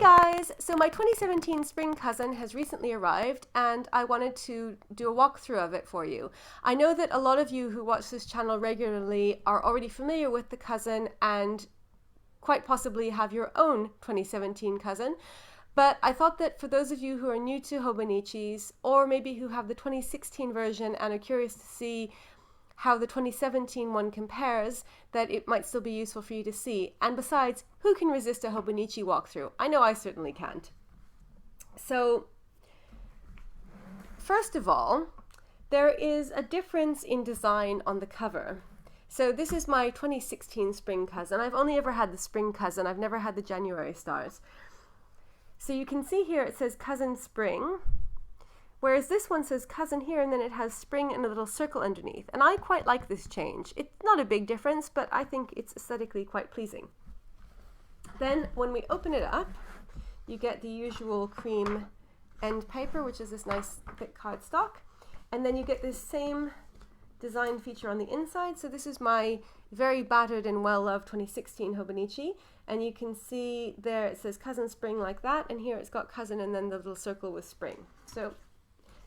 Hi guys! So my 2017 Spring Cousin has recently arrived and I wanted to do a walkthrough of it for you. I know that a lot of you who watch this channel regularly are already familiar with the Cousin and quite possibly have your own 2017 Cousin, but I thought that for those of you who are new to Hobonichis, or maybe who have the 2016 version and are curious to see how the 2017 one compares, that it might still be useful for you to see. And besides, who can resist a Hobonichi walkthrough? I know I certainly can't. So, first of all, there is a difference in design on the cover. So this is my 2016 Spring Cousin. I've only ever had the Spring Cousin. I've never had the January stars. So you can see here it says Cousin Spring, whereas this one says Cousin here, and then it has spring and a little circle underneath. And I quite like this change. It's not a big difference, but I think it's aesthetically quite pleasing. Then when we open it up, you get the usual cream end paper, which is this nice thick cardstock. And then you get this same design feature on the inside. So this is my very battered and well-loved 2016 Hobonichi. And you can see there it says Cousin Spring like that, and here it's got Cousin and then the little circle with spring. So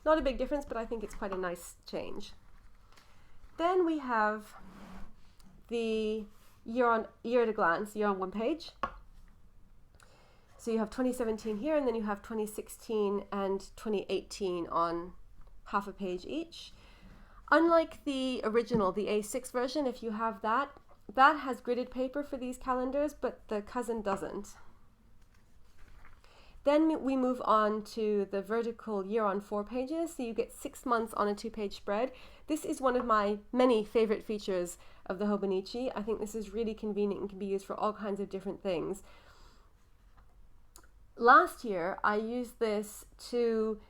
not a big difference, but I think it's quite a nice change. Then we have the year at a glance, year on one page. So you have 2017 here, and then you have 2016 and 2018 on half a page each. Unlike the original, the A6 version, if you have that, that has gridded paper for these calendars, but the Cousin doesn't. Then we move on to the vertical year on 4 pages, so you get 6 months on a 2-page spread. This is one of my many favorite features of the Hobonichi. I think this is really convenient and can be used for all kinds of different things. Last year, I used this to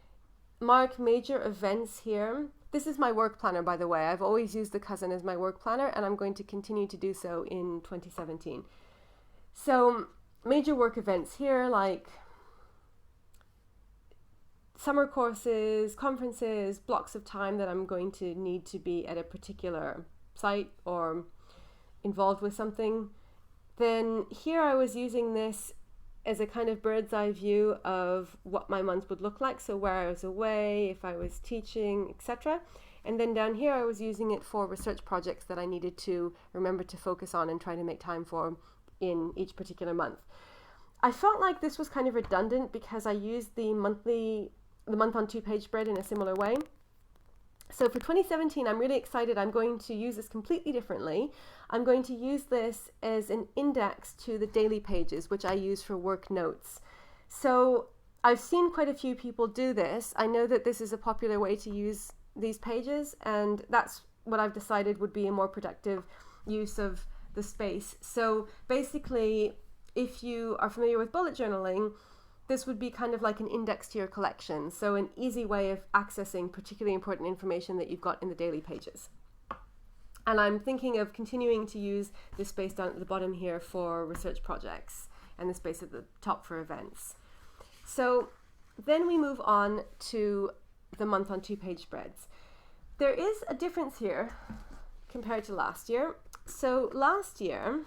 mark major events here. This is my work planner, by the way. I've always used the Cousin as my work planner, and I'm going to continue to do so in 2017. So major work events here, like summer courses, conferences, blocks of time that I'm going to need to be at a particular site or involved with something. Then here I was using this as a kind of bird's eye view of what my month would look like, so where I was away, if I was teaching, etc. And then down here I was using it for research projects that I needed to remember to focus on and try to make time for in each particular month. I felt like this was kind of redundant because I used the month on 2-page spread in a similar way. So for 2017, I'm really excited. I'm going to use this completely differently. I'm going to use this as an index to the daily pages, which I use for work notes. So I've seen quite a few people do this. I know that this is a popular way to use these pages, and that's what I've decided would be a more productive use of the space. So basically, if you are familiar with bullet journaling, this would be kind of like an index to your collection, so an easy way of accessing particularly important information that you've got in the daily pages. And I'm thinking of continuing to use this space down at the bottom here for research projects, and the space at the top for events. So then we move on to the month on 2-page spreads. There is a difference here compared to last year. So last year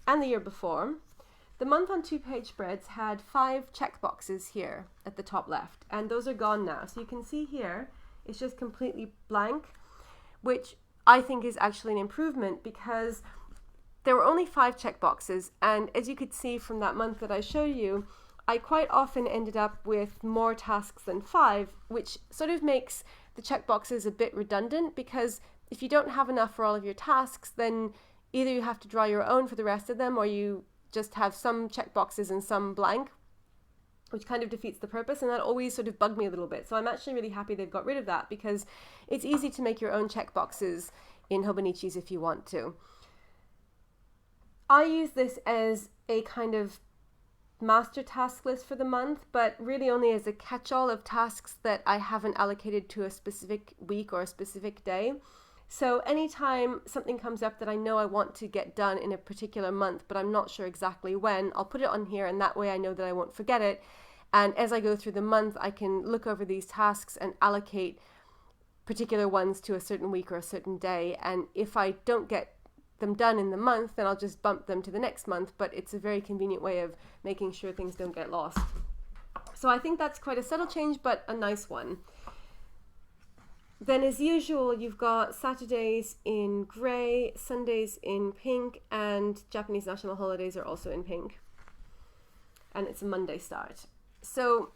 and the year before, the month on 2-page spreads had 5 check boxes here at the top left, and those are gone now. So you can see here it's just completely blank, which I think is actually an improvement because there were only 5 check boxes, and as you could see from that month that I showed you, I quite often ended up with more tasks than 5, which sort of makes the check boxes a bit redundant, because if you don't have enough for all of your tasks, then either you have to draw your own for the rest of them, or you just have some check boxes and some blank, which kind of defeats the purpose, and that always sort of bugged me a little bit. So I'm actually really happy they've got rid of that, because it's easy to make your own check boxes in Hobonichis if you want to. I use this as a kind of master task list for the month, but really only as a catch-all of tasks that I haven't allocated to a specific week or a specific day. So anytime something comes up that I know I want to get done in a particular month, but I'm not sure exactly when, I'll put it on here, and that way I know that I won't forget it. And as I go through the month, I can look over these tasks and allocate particular ones to a certain week or a certain day. And if I don't get them done in the month, then I'll just bump them to the next month, but it's a very convenient way of making sure things don't get lost. So I think that's quite a subtle change, but a nice one. Then as usual, you've got Saturdays in grey, Sundays in pink, and Japanese national holidays are also in pink. And it's a Monday start. So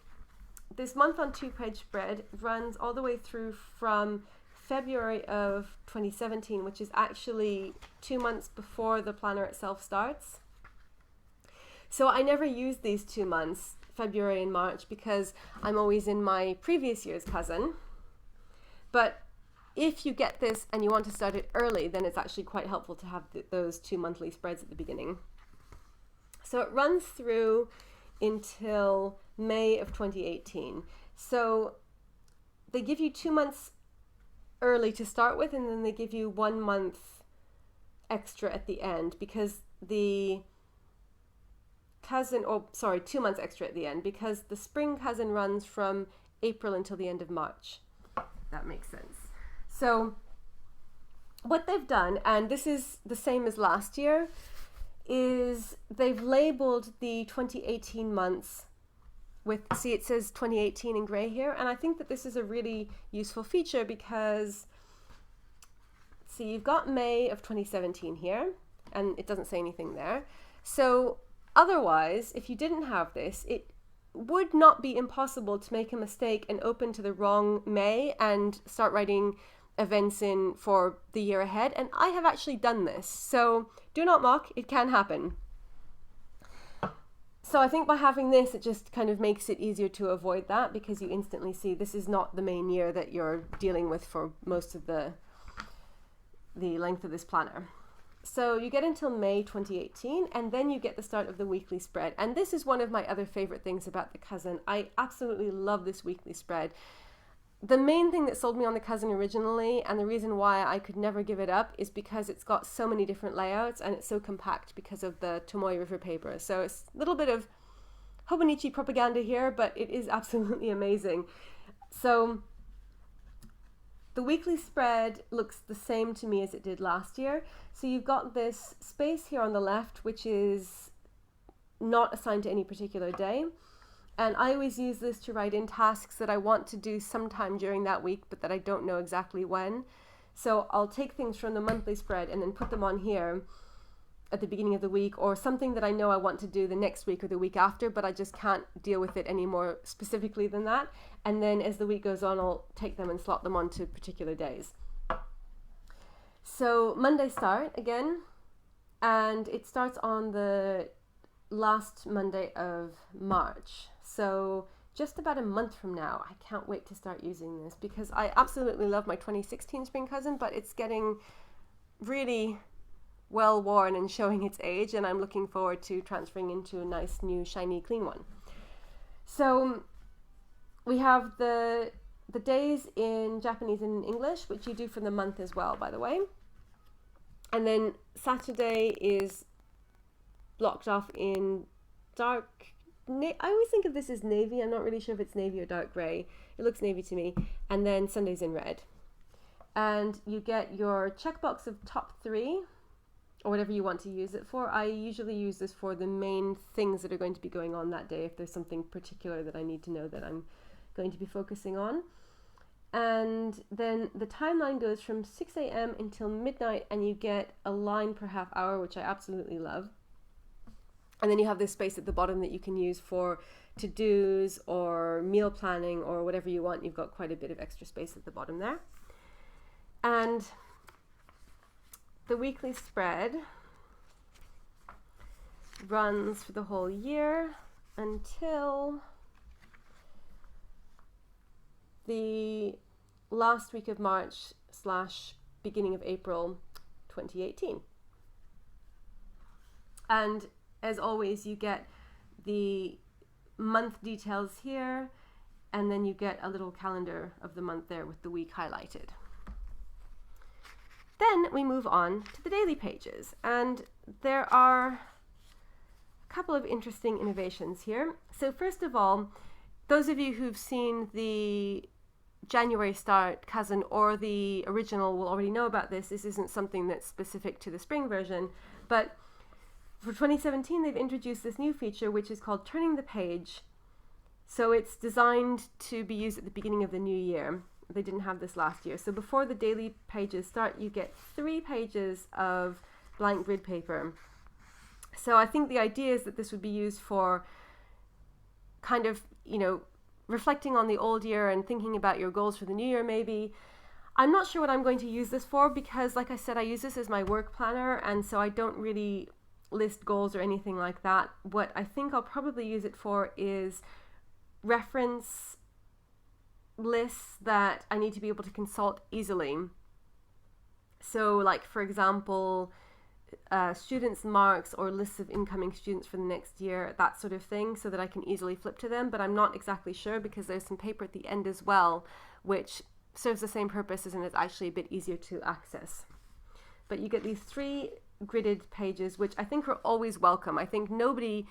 this month on 2-page spread runs all the way through from February of 2017, which is actually 2 months before the planner itself starts. So I never use these 2 months, February and March, because I'm always in my previous year's cousin. But if you get this and you want to start it early, then it's actually quite helpful to have those 2 monthly spreads at the beginning. So it runs through until May of 2018. So they give you 2 months early to start with, and then they give you 1 month extra at the end, because the cousin, 2 months extra at the end, because the spring cousin runs from April until the end of March. That makes sense. So what they've done, and this is the same as last year, is they've labeled the 2018 months with, see, it says 2018 in gray here, and I think that this is a really useful feature because, see, you've got May of 2017 here, and it doesn't say anything there. So otherwise, if you didn't have this, it would not be impossible to make a mistake and open to the wrong May and start writing events in for the year ahead. And I have actually done this, so do not mock, it can happen. So I think by having this, it just kind of makes it easier to avoid that, because you instantly see this is not the main year that you're dealing with for most of the length of this planner. So you get until May 2018, and then you get the start of the weekly spread. And this is one of my other favorite things about the Cousin. I absolutely love this weekly spread. The main thing that sold me on the Cousin originally, and the reason why I could never give it up, is because it's got so many different layouts and it's so compact because of the Tomoe River paper. So it's a little bit of Hobonichi propaganda here, but it is absolutely amazing. So the weekly spread looks the same to me as it did last year. So you've got this space here on the left, which is not assigned to any particular day. And I always use this to write in tasks that I want to do sometime during that week, but that I don't know exactly when. So I'll take things from the monthly spread and then put them on here at the beginning of the week, or something that I know I want to do the next week or the week after, but I just can't deal with it any more specifically than that. And then as the week goes on, I'll take them and slot them onto particular days. So Monday start again, and it starts on the last Monday of March. So just about a month from now. I can't wait to start using this, because I absolutely love my 2016 Spring Cousin, but it's getting really well worn and showing its age, and I'm looking forward to transferring into a nice new shiny clean one. So we have the days in Japanese and English, which you do for the month as well, by the way. And then Saturday is blocked off in dark, I always think of this as navy. I'm not really sure if it's navy or dark gray. It looks navy to me. And then Sunday's in red. And you get your checkbox of top 3, or whatever you want to use it for. I usually use this for the main things that are going to be going on that day, if there's something particular that I need to know that I'm going to be focusing on. And then the timeline goes from 6 a.m. until midnight, and you get a line per half hour, which I absolutely love. And then you have this space at the bottom that you can use for to-dos or meal planning or whatever you want. You've got quite a bit of extra space at the bottom there. And the weekly spread runs for the whole year until the last week of March / beginning of April 2018. And as always, you get the month details here, and then you get a little calendar of the month there with the week highlighted. Then we move on to the daily pages, and there are a couple of interesting innovations here. So first of all, those of you who've seen the January start cousin or the original will already know about this. This isn't something that's specific to the spring version, but for 2017 they've introduced this new feature which is called turning the page. So it's designed to be used at the beginning of the new year. They didn't have this last year. So before the daily pages start, you get 3 pages of blank grid paper. So I think the idea is that this would be used for kind of, reflecting on the old year and thinking about your goals for the new year maybe. I'm not sure what I'm going to use this for because, like I said, I use this as my work planner, and so I don't really list goals or anything like that. What I think I'll probably use it for is reference lists that I need to be able to consult easily. So like, for example, students' marks or lists of incoming students for the next year, that sort of thing, so that I can easily flip to them. But I'm not exactly sure because there's some paper at the end as well, which serves the same purposes and is actually a bit easier to access. But you get these 3 gridded pages, which I think are always welcome. I think nobody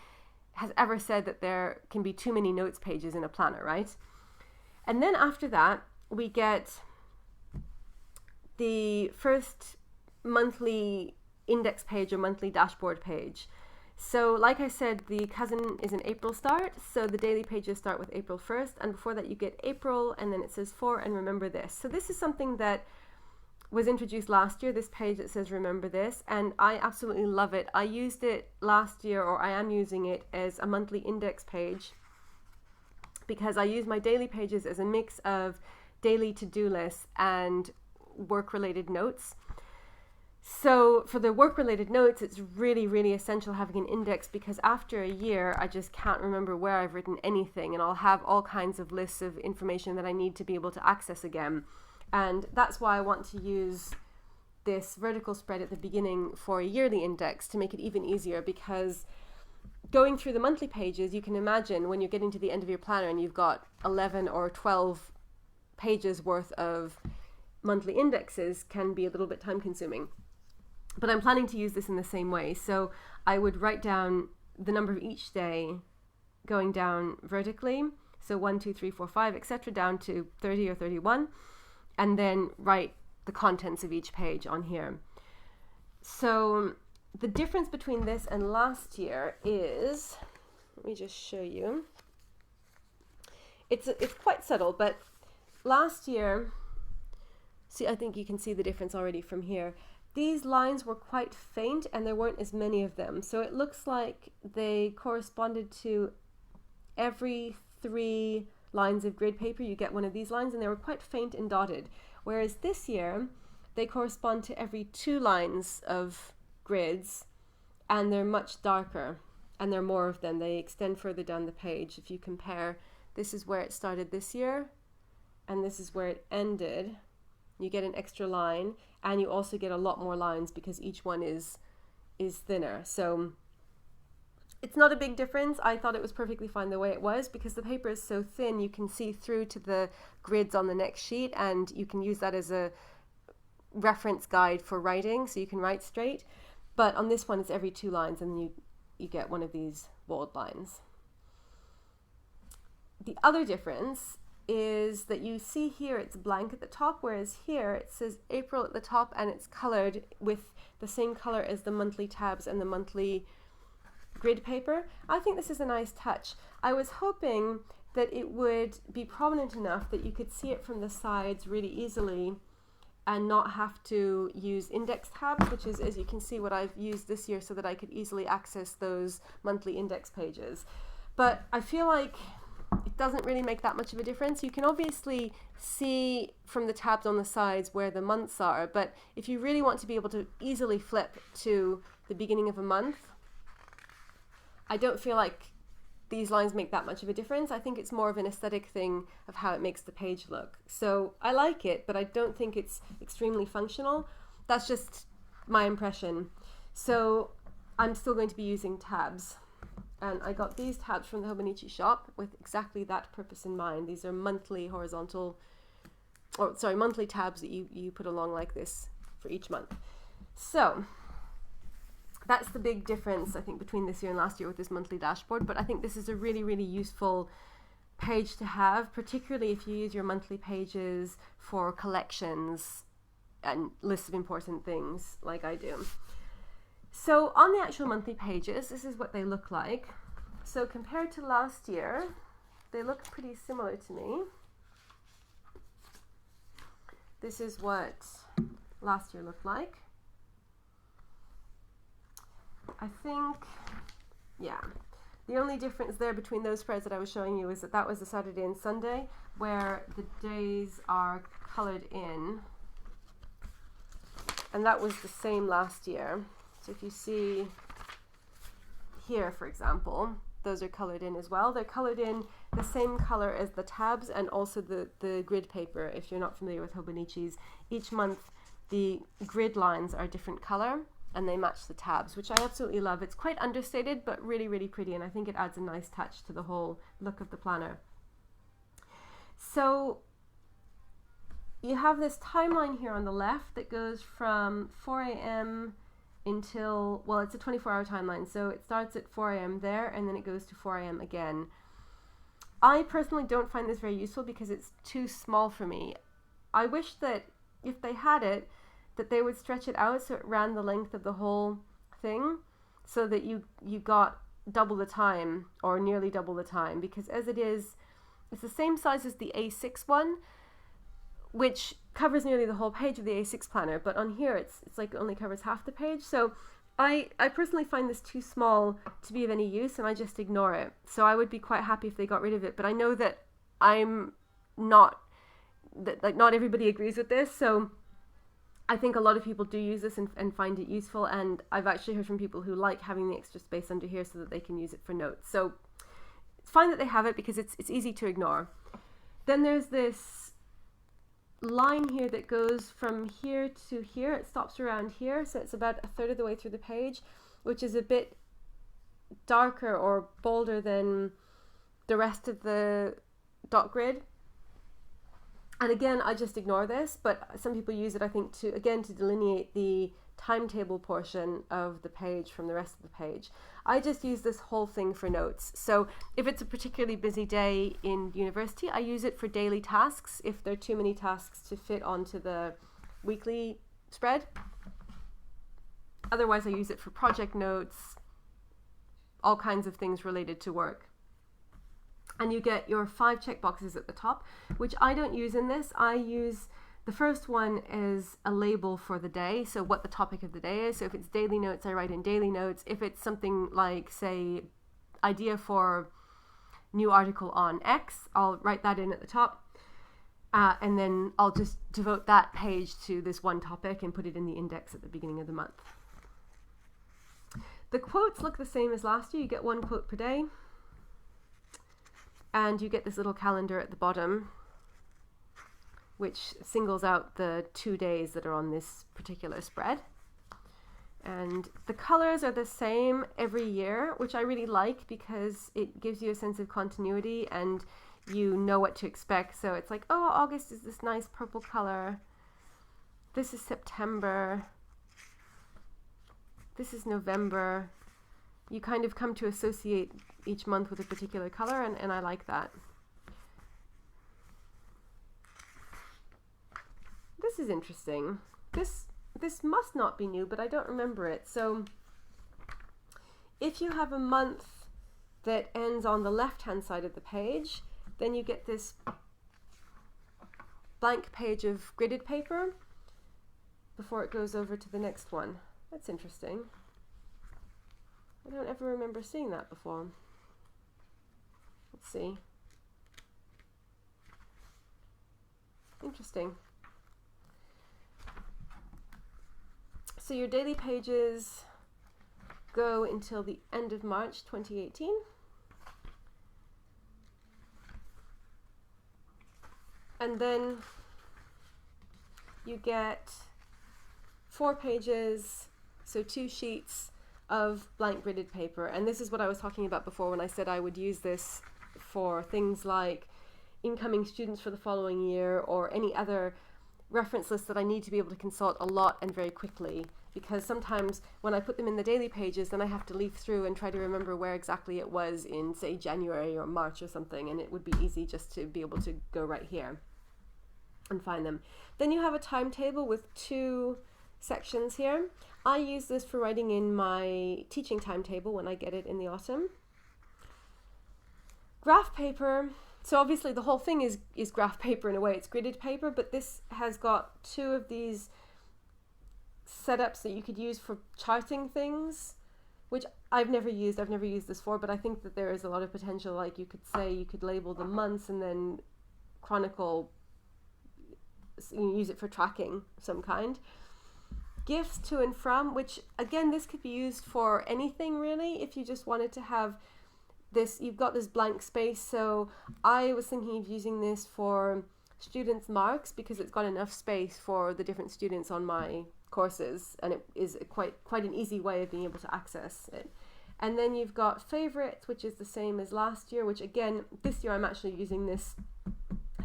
has ever said that there can be too many notes pages in a planner, right? And then after that, we get the first monthly index page or monthly dashboard page. So like I said, the cousin is an April start, so the daily pages start with April 1st, and before that you get April, and then it says for and remember this. So this is something that was introduced last year, this page that says remember this, and I absolutely love it. I used it last year, or I am using it as a monthly index page, because I use my daily pages as a mix of daily to-do lists and work-related notes. So for the work-related notes, it's really, really essential having an index, because after a year, I just can't remember where I've written anything, and I'll have all kinds of lists of information that I need to be able to access again. And that's why I want to use this vertical spread at the beginning for a yearly index to make it even easier, because going through the monthly pages, you can imagine when you're getting to the end of your planner and you've got 11 or 12 pages worth of monthly indexes can be a little bit time consuming. But I'm planning to use this in the same way. So I would write down the number of each day going down vertically. So 1, 2, 3, 4, 5, etc. down to 30 or 31. And then write the contents of each page on here. So the difference between this and last year is, let me just show you. It's quite subtle, but last year, see, I think you can see the difference already from here. These lines were quite faint and there weren't as many of them. So it looks like they corresponded to every 3 lines of grid paper, you get one of these lines, and they were quite faint and dotted. Whereas this year, they correspond to every 2 lines of grids, and they're much darker, and there are more of them. They extend further down the page. If you compare, this is where it started this year, and this is where it ended. You get an extra line, and you also get a lot more lines because each one is thinner. So it's not a big difference. I thought it was perfectly fine the way it was, because the paper is so thin you can see through to the grids on the next sheet, and you can use that as a reference guide for writing, so you can write straight. But on this one, it's every 2 lines, and then you get one of these bold lines. The other difference is that you see here it's blank at the top, whereas here it says April at the top, and it's colored with the same color as the monthly tabs and the monthly grid paper. I think this is a nice touch. I was hoping that it would be prominent enough that you could see it from the sides really easily and not have to use index tabs, which is, as you can see, what I've used this year, so that I could easily access those monthly index pages. But I feel like it doesn't really make that much of a difference. You can obviously see from the tabs on the sides where the months are, but if you really want to be able to easily flip to the beginning of a month, I don't feel like these lines make that much of a difference. I think it's more of an aesthetic thing of how it makes the page look. So I like it, but I don't think it's extremely functional. That's just my impression. So I'm still going to be using tabs. And I got these tabs from the Hobonichi shop with exactly that purpose in mind. These are monthly monthly tabs that you put along like this for each month. So that's the big difference, I think, between this year and last year with this monthly dashboard. But I think this is a really, really useful page to have, particularly if you use your monthly pages for collections and lists of important things like I do. So on the actual monthly pages, this is what they look like. So compared to last year, they look pretty similar to me. This is what last year looked like. I think, yeah. The only difference there between those spreads that I was showing you is that that was a Saturday and Sunday, where the days are colored in. And that was the same last year. So if you see here, for example, those are colored in as well. They're colored in the same color as the tabs and also the grid paper. If you're not familiar with Hobonichis, each month the grid lines are a different color and they match the tabs, which I absolutely love. It's quite understated, but really, really pretty, and I think it adds a nice touch to the whole look of the planner. So you have this timeline here on the left that goes from 4 a.m. until, well, it's a 24-hour timeline, so it starts at 4 a.m. there, and then it goes to 4 a.m. again. I personally don't find this very useful because it's too small for me. I wish that if they had it, that they would stretch it out so it ran the length of the whole thing, so that you got double the time or nearly double the time, because as it is, it's the same size as the A6 one, which covers nearly the whole page of the A6 planner, but on here it's like it only covers half the page. So I personally find this too small to be of any use, and I just ignore it. So I would be quite happy if they got rid of it, but I know that not everybody agrees with this, so I think a lot of people do use this and find it useful, and I've actually heard from people who like having the extra space under here so that they can use it for notes. So it's fine that they have it because it's easy to ignore. Then there's this line here that goes from here to here. It stops around here, so it's about a third of the way through the page, which is a bit darker or bolder than the rest of the dot grid. And again, I just ignore this, but some people use it, I think, to delineate the timetable portion of the page from the rest of the page. I just use this whole thing for notes. So if it's a particularly busy day in university, I use it for daily tasks if there are too many tasks to fit onto the weekly spread. Otherwise, I use it for project notes, all kinds of things related to work. And you get your 5 checkboxes at the top, which I don't use in this. I use the first one as a label for the day, so what the topic of the day is. So if it's daily notes, I write in daily notes. If it's something like, say, idea for new article on X, I'll write that in at the top. And then I'll just devote that page to this one topic and put it in the index at the beginning of the month. The quotes look the same as last year. You get 1 quote per day. And you get this little calendar at the bottom, which singles out the 2 days that are on this particular spread. And the colors are the same every year, which I really like because it gives you a sense of continuity and you know what to expect. So it's like, oh, August is this nice purple color. This is September. This is November. You kind of come to associate each month with a particular color, and I like that. This is interesting. This must not be new, but I don't remember it. So if you have a month that ends on the left-hand side of the page, then you get this blank page of gridded paper before it goes over to the next one. That's interesting. I don't ever remember seeing that before. Let's see. Interesting. So your daily pages go until the end of March 2018. And then you get 4 pages, so 2 sheets of blank gridded paper. And this is what I was talking about before when I said I would use this for things like incoming students for the following year or any other reference list that I need to be able to consult a lot and very quickly. because sometimes when I put them in the daily pages, then I have to leaf through and try to remember where exactly it was in, say, January or March or something, and it would be easy just to be able to go right here and find them. Then you have a timetable with 2 sections here. I use this for writing in my teaching timetable when I get it in the autumn. Graph paper. So obviously the whole thing is graph paper in a way. It's gridded paper, but this has got 2 of these setups that you could use for charting things, which I've never used this for, but I think that there is a lot of potential. Like you could say, you could label the months and then chronicle, use it for tracking of some kind. Gifts to and from, which again, this could be used for anything really. If you just wanted to have this, you've got this blank space. So I was thinking of using this for students' marks because it's got enough space for the different students on my courses, and it is quite an easy way of being able to access it. And then you've got favorites, which is the same as last year, which again, this year I'm actually using this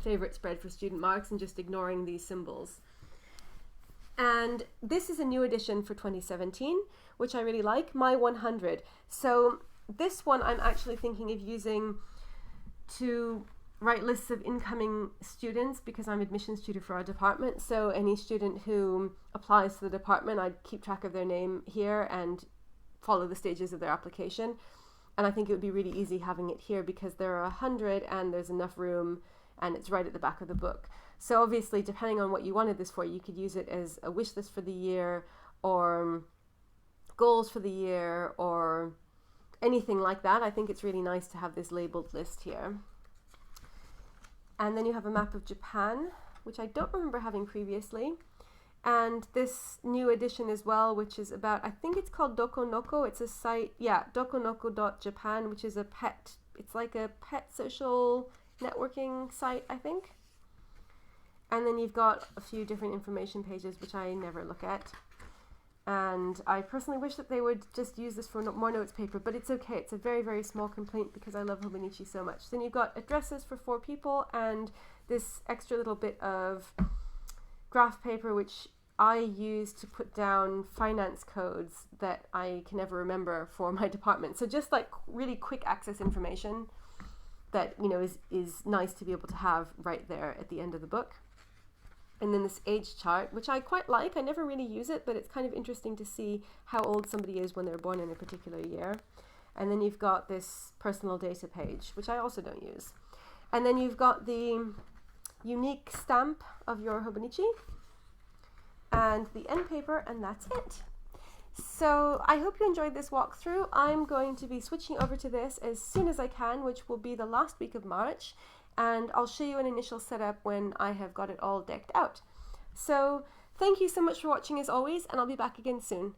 favorite spread for student marks and just ignoring these symbols. And this is a new edition for 2017, which I really like, My 100. So this one I'm actually thinking of using to write lists of incoming students because I'm admissions tutor for our department. So any student who applies to the department, I'd keep track of their name here and follow the stages of their application. And I think it would be really easy having it here because there are 100 and there's enough room and it's right at the back of the book. So obviously, depending on what you wanted this for, you could use it as a wish list for the year or goals for the year or anything like that. I think it's really nice to have this labeled list here. And then you have a map of Japan, which I don't remember having previously. And this new edition as well, which is about, I think it's called Dokonoko. It's a site, yeah, dokonoko.japan, which is a pet, it's like a pet social networking site, I think. And then you've got a few different information pages, which I never look at. And I personally wish that they would just use this for more notes paper, but it's okay. It's a very, very small complaint because I love Hobonichi so much. Then you've got addresses for 4 people and this extra little bit of graph paper, which I use to put down finance codes that I can never remember for my department. So just like really quick access information that, you know, is nice to be able to have right there at the end of the book. And then this age chart, which I quite like. I never really use it, but it's kind of interesting to see how old somebody is when they're born in a particular year. And then you've got this personal data page, which I also don't use. And then you've got the unique stamp of your Hobonichi and the end paper, and that's it. So I hope you enjoyed this walkthrough. I'm going to be switching over to this as soon as I can, which will be the last week of March. And I'll show you an initial setup when I have got it all decked out. So thank you so much for watching as always, and I'll be back again soon.